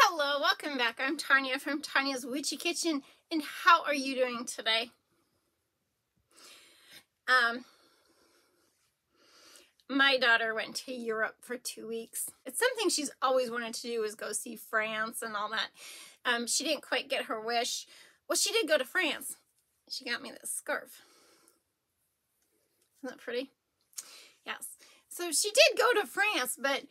Hello, welcome back. I'm Tanya from Tanya's Witchy Kitchen, and how are you doing today? My daughter went to Europe for 2 weeks. It's something she's always wanted to do, is go see France and all that. She didn't quite get her wish. Well, she did go to France. She got me this scarf. Isn't that pretty? Yes. So she did go to France, but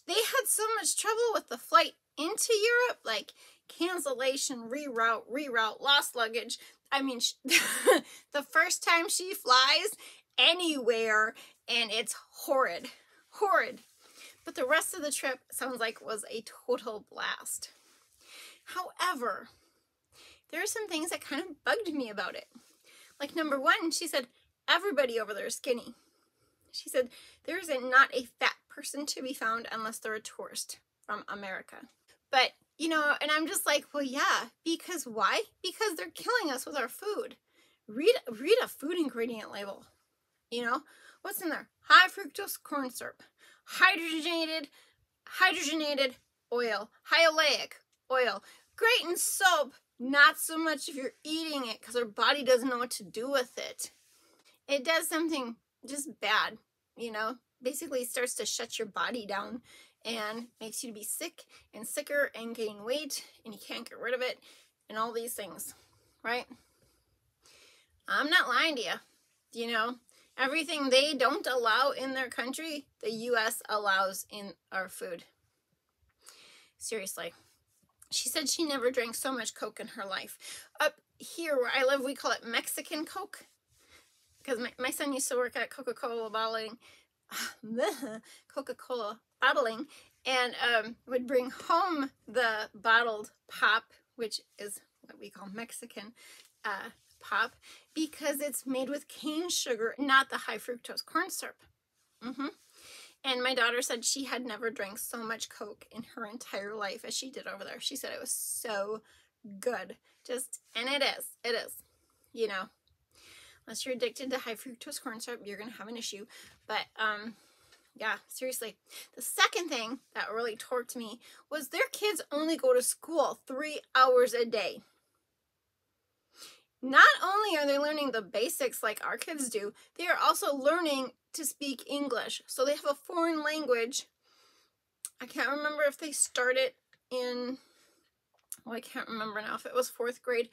they had so much trouble with the flight into Europe, like cancellation, reroute, lost luggage. I mean, the first time she flies anywhere, and it's horrid. But the rest of the trip sounds like it was a total blast. However, there are some things that kind of bugged me about it. Like, number one, she said, everybody over there is skinny. She said, there is not a fat person to be found unless they're a tourist from America. But, you know, and I'm just like, well, yeah, because why? Because they're killing us with our food. Read a food ingredient label. You know, what's in there? High fructose corn syrup, hydrogenated oil, high oleic oil, great in soap, not so much if you're eating it because our body doesn't know what to do with it. It does something just bad, you know, basically starts to shut your body down and makes you to be sick and sicker and gain weight, and you can't get rid of it and all these things, right? I'm not lying to you. You know, everything they don't allow in their country, the U.S. allows in our food. Seriously. She said she never drank so much Coke in her life. Up here where I live, we call it Mexican Coke, because my son used to work at Coca-Cola bottling, and would bring home the bottled pop, which is what we call Mexican pop, because it's made with cane sugar, not the high fructose corn syrup. And my daughter said she had never drank so much Coke in her entire life as she did over there. She said it was so good. And it is, you know. Unless you're addicted to high fructose corn syrup, you're going to have an issue. But, yeah, seriously. The second thing that really torqued me was their kids only go to school 3 hours a day. Not only are they learning the basics like our kids do, they are also learning to speak English. So they have a foreign language. I can't remember if they start it in... Well, I can't remember now if it was 4th grade.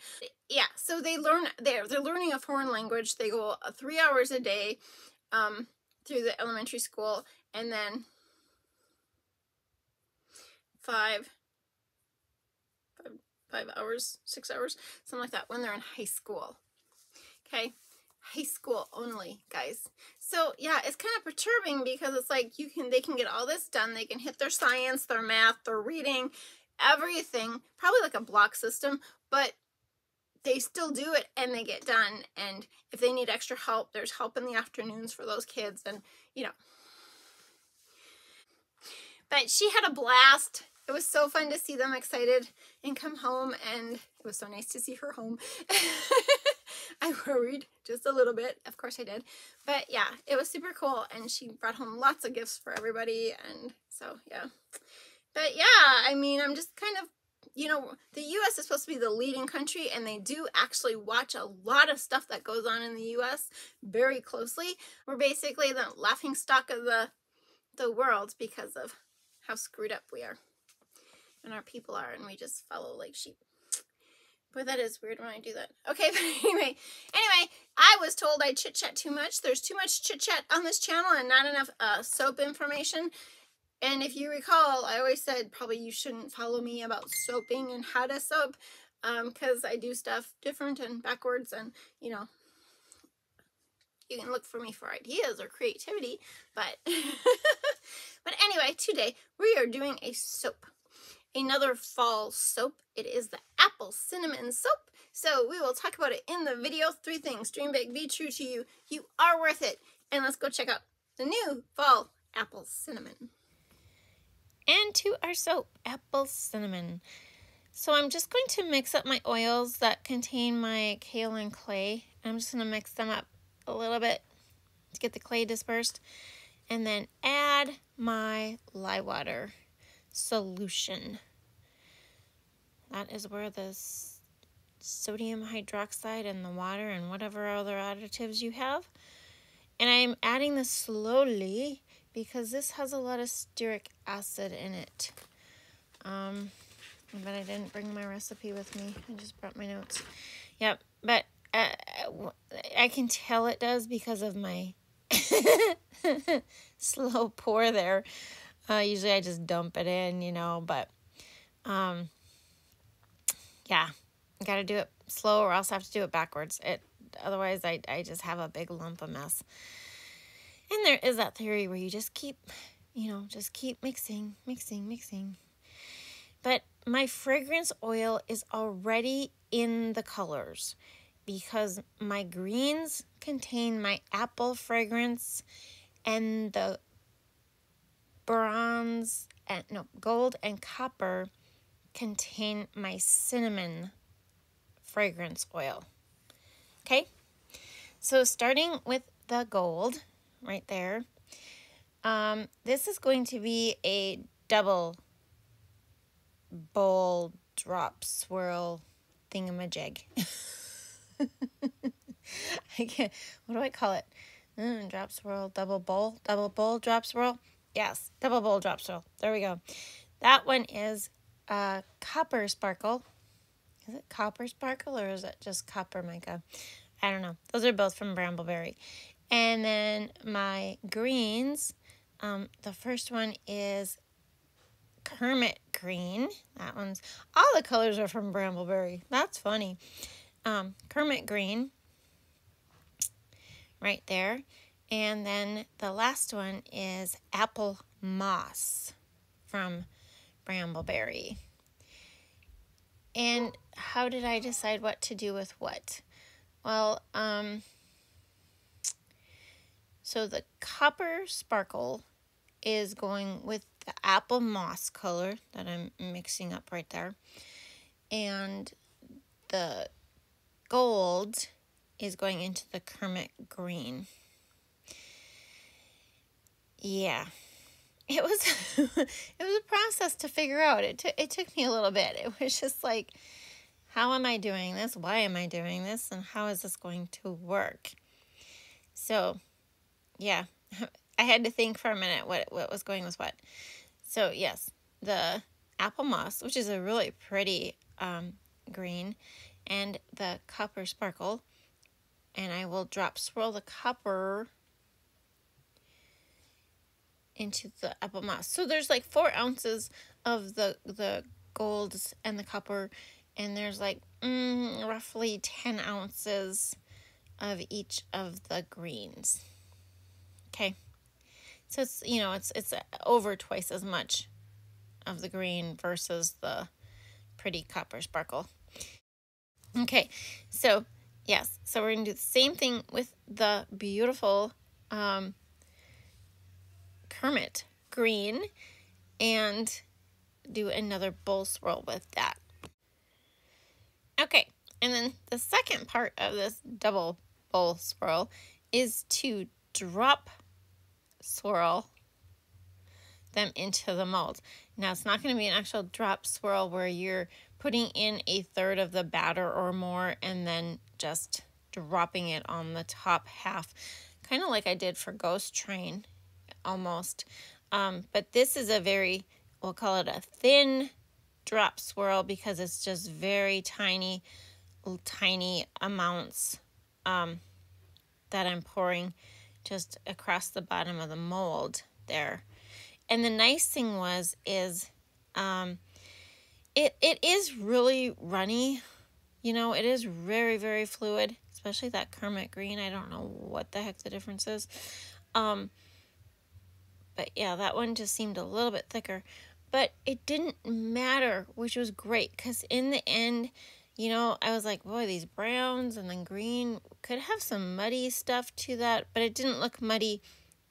Yeah, so they're learning a foreign language. They go 3 hours a day through the elementary school, and then 5 hours, 6 hours, something like that, when they're in high school. Okay, high school only, guys. So yeah, it's kind of perturbing because it's like they can get all this done. They can hit their science, their math, their reading, everything, probably like a block system, but they still do it and they get done. And if they need extra help, there's help in the afternoons for those kids, and you know. But she had a blast. It was so fun to see them excited and come home, and it was so nice to see her home. I worried just a little bit. Of course I did. But yeah, it was super cool, and she brought home lots of gifts for everybody, and so yeah. But yeah, I mean, I'm just kind of, you know, the U.S. is supposed to be the leading country, and they do actually watch a lot of stuff that goes on in the U.S. very closely. We're basically the laughingstock of the world because of how screwed up we are and our people are, and we just follow like sheep. Boy, that is weird when I do that. Okay, but anyway, I was told I chit-chat too much. There's too much chit-chat on this channel and not enough soap information. And if you recall, I always said probably you shouldn't follow me about soaping and how to soap, because I do stuff different and backwards, and, you know, you can look for me for ideas or creativity, but, but anyway, today we are doing a soap. Another fall soap. It is the apple cinnamon soap. So we will talk about it in the video. 3 things. Dream big, be true to you. You are worth it. And let's go check out the new fall apple cinnamon. And to our soap, apple cinnamon. So I'm just going to mix up my oils that contain my kale and clay. I'm just going to mix them up a little bit to get the clay dispersed. And then add my lye water solution. That is where the sodium hydroxide and the water and whatever other additives you have. And I'm adding this slowly because this has a lot of stearic acid in it. But I didn't bring my recipe with me. I just brought my notes. Yep, but I can tell it does because of my slow pour there. Usually I just dump it in, but yeah, got to do it slow or else I have to do it backwards. Otherwise I just have a big lump of mess. And there is that theory where you just keep mixing. But my fragrance oil is already in the colors because my greens contain my apple fragrance and the gold and copper contain my cinnamon fragrance oil. Okay, so starting with the gold right there, this is going to be a double bowl drop swirl thingamajig. What do I call it? Drop swirl, double bowl, drop swirl. Yes, double bowl drop swirl. There we go. That one is copper sparkle. Is it copper sparkle or is it just copper mica? I don't know. Those are both from Brambleberry. And then my greens, the first one is Kermit green. That one's, all the colors are from Brambleberry. That's funny. Kermit green right there. And then the last one is apple moss from Brambleberry. And how did I decide what to do with what? Well, so the copper sparkle is going with the apple moss color that I'm mixing up right there. And the gold is going into the Kermit green. Yeah. It was a process to figure out. It took me a little bit. It was just like, how am I doing this? Why am I doing this? And how is this going to work? So, yeah, I had to think for a minute what was going with what. So, yes, the apple moss, which is a really pretty green, and the copper sparkle. And I will drop swirl the copper into the apple moss. So there's like 4 ounces of the golds and the copper, and there's like roughly 10 ounces of each of the greens. Okay, so it's over twice as much of the green versus the pretty copper sparkle. Okay, so yes, so we're gonna do the same thing with the beautiful Kermit green and do another bowl swirl with that. Okay, and then the second part of this double bowl swirl is to drop swirl them into the mold. Now, it's not going to be an actual drop swirl where you're putting in 1/3 of the batter or more and then just dropping it on the top half, kind of like I did for Ghost Train almost. But this is a very, we'll call it a thin drop swirl because it's just very tiny amounts that I'm pouring just across the bottom of the mold there. And the nice thing is it is really runny. It is very, very fluid, especially that Kermit green. I don't know what the heck the difference is. But yeah, that one just seemed a little bit thicker. But it didn't matter, which was great, because in the end, I was like, boy, these browns and then green could have some muddy stuff to that, but it didn't look muddy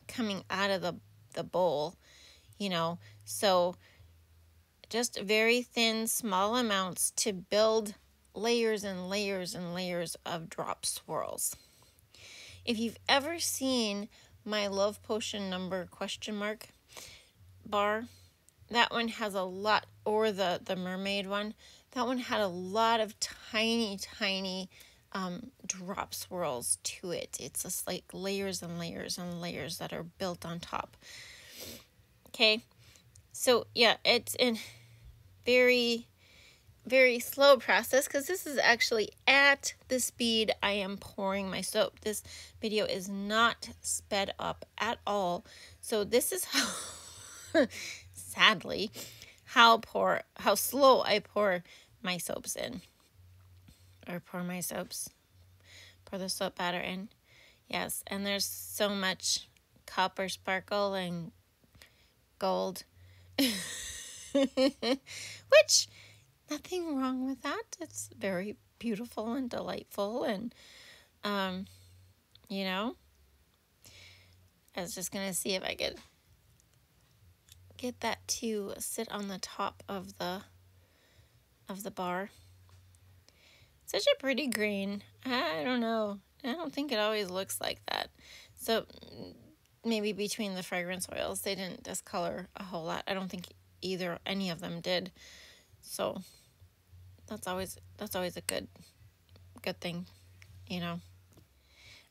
coming out of the bowl, So just very thin, small amounts to build layers and layers and layers of drop swirls. If you've ever seen my love potion number ? Bar, that one has a lot, or the mermaid one, that one had a lot of tiny, tiny drop swirls to it. It's just like layers and layers and layers that are built on top. Okay, so yeah, it's a very, very slow process because this is actually at the speed I am pouring my soap. This video is not sped up at all. So this is how, sadly, how slow I pour my soaps in. Or pour the soap batter in. Yes, and there's so much copper sparkle and gold. Which, nothing wrong with that. It's very beautiful and delightful. And, you know, I was just going to see if I could get that to sit on the top of the bar. Such a pretty green. I don't know. I don't think it always looks like that. So maybe between the fragrance oils, they didn't discolor a whole lot. I don't think any of them did. So that's always a good thing, you know.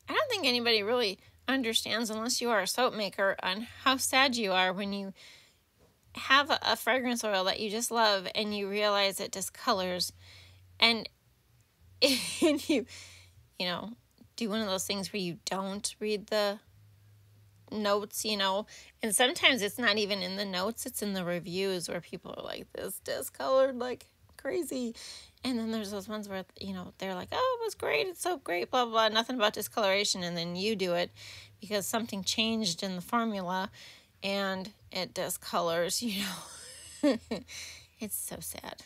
I don't think anybody really understands, unless you are a soap maker, on how sad you are when you have a fragrance oil that you just love and you realize it discolors, and you know, do one of those things where you don't read the notes, you know, and sometimes it's not even in the notes, it's in the reviews where people are like, this discolored like crazy. And then there's those ones where, you know, they're like, oh, it was great, it's so great, blah, blah, nothing about discoloration. And then you do it because something changed in the formula and it discolors, you know. It's so sad.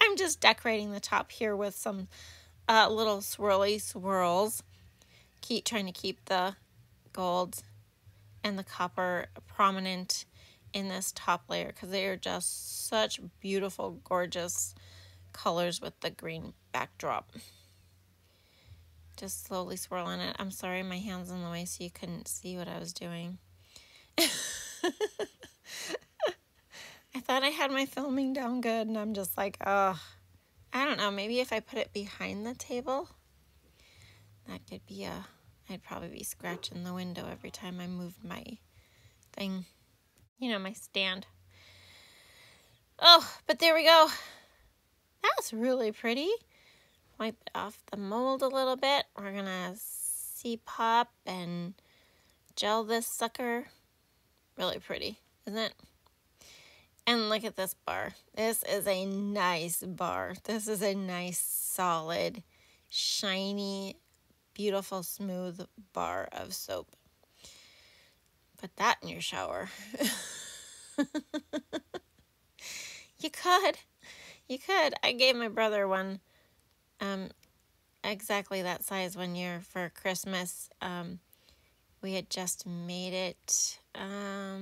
I'm just decorating the top here with some little swirly swirls. Trying to keep the gold and the copper prominent in this top layer because they are just such beautiful, gorgeous colors with the green backdrop. Just slowly swirling it. I'm sorry, my hand's in the way so you couldn't see what I was doing. I thought I had my filming down good, and I'm just like, oh, I don't know. Maybe if I put it behind the table, that could be I'd probably be scratching the window every time I moved my thing. You know, my stand. Oh, but there we go. That's really pretty. Wipe off the mold a little bit. We're going to pop and gel this sucker. Really pretty, isn't it? And look at this bar. This is a nice bar. This is a nice, solid, shiny, beautiful, smooth bar of soap. Put that in your shower. You could. I gave my brother one exactly that size one year for Christmas. We had just made it. I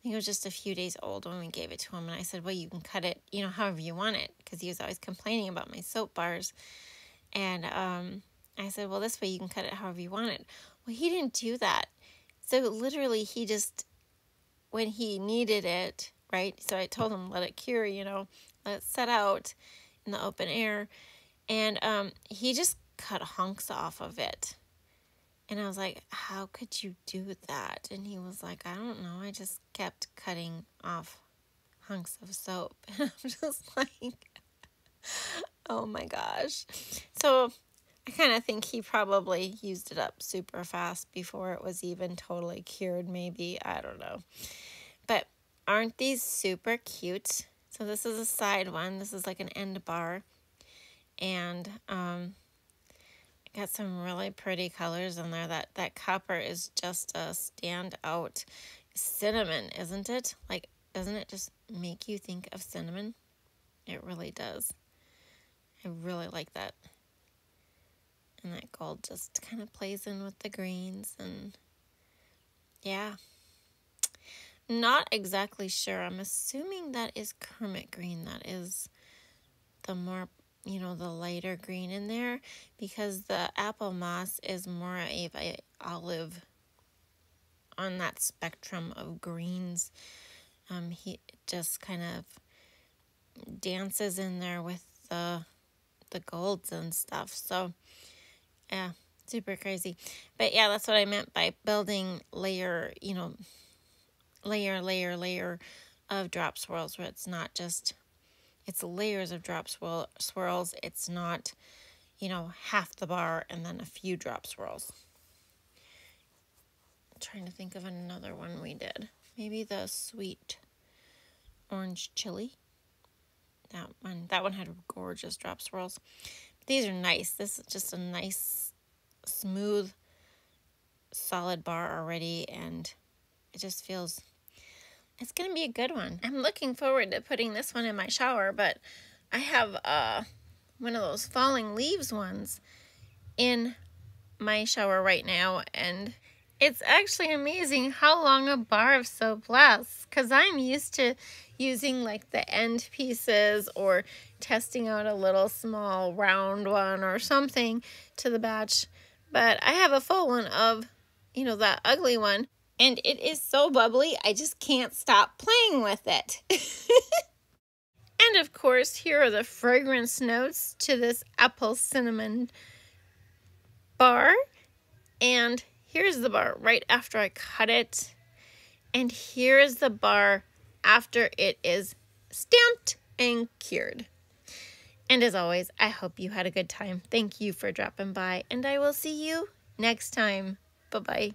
think it was just a few days old when we gave it to him. And I said, well, you can cut it, you know, however you want it. Because he was always complaining about my soap bars. And I said, well, this way you can cut it however you want it. Well, he didn't do that. So literally he just, when he needed it, right? So I told him, let it cure, you know, let it set out in the open air. And he just cut hunks off of it. And I was like, how could you do that? And he was like, I don't know. I just kept cutting off hunks of soap. And I'm just like, oh my gosh. So I kind of think he probably used it up super fast before it was even totally cured, maybe. I don't know. But aren't these super cute? So this is a side one. This is like an end bar. And got some really pretty colors in there. That copper is just a standout cinnamon, isn't it? Like, doesn't it just make you think of cinnamon? It really does. I really like that. And that gold just kind of plays in with the greens, and yeah. Not exactly sure. I'm assuming that is kermit green. That is the more, you know, the lighter green in there, because the apple moss is more of a olive on that spectrum of greens. He just kind of dances in there with the golds and stuff. So yeah, super crazy. But yeah, that's what I meant by building layer, layer of drop swirls, where it's not just, it's layers of drop swirls. It's not, half the bar and then a few drop swirls. I'm trying to think of another one we did. Maybe the sweet orange chili. That one had gorgeous drop swirls. These are nice. This is just a nice, smooth, solid bar already, and it just feels, it's going to be a good one. I'm looking forward to putting this one in my shower, but I have one of those falling leaves ones in my shower right now, and it's actually amazing how long a bar of soap lasts, because I'm used to using like the end pieces or testing out a little small round one or something to the batch, but I have a full one of, that ugly one, and it is so bubbly, I just can't stop playing with it. And of course, here are the fragrance notes to this apple cinnamon bar. And here's the bar right after I cut it. And here's the bar after it is stamped and cured. And as always, I hope you had a good time. Thank you for dropping by, and I will see you next time. Bye-bye.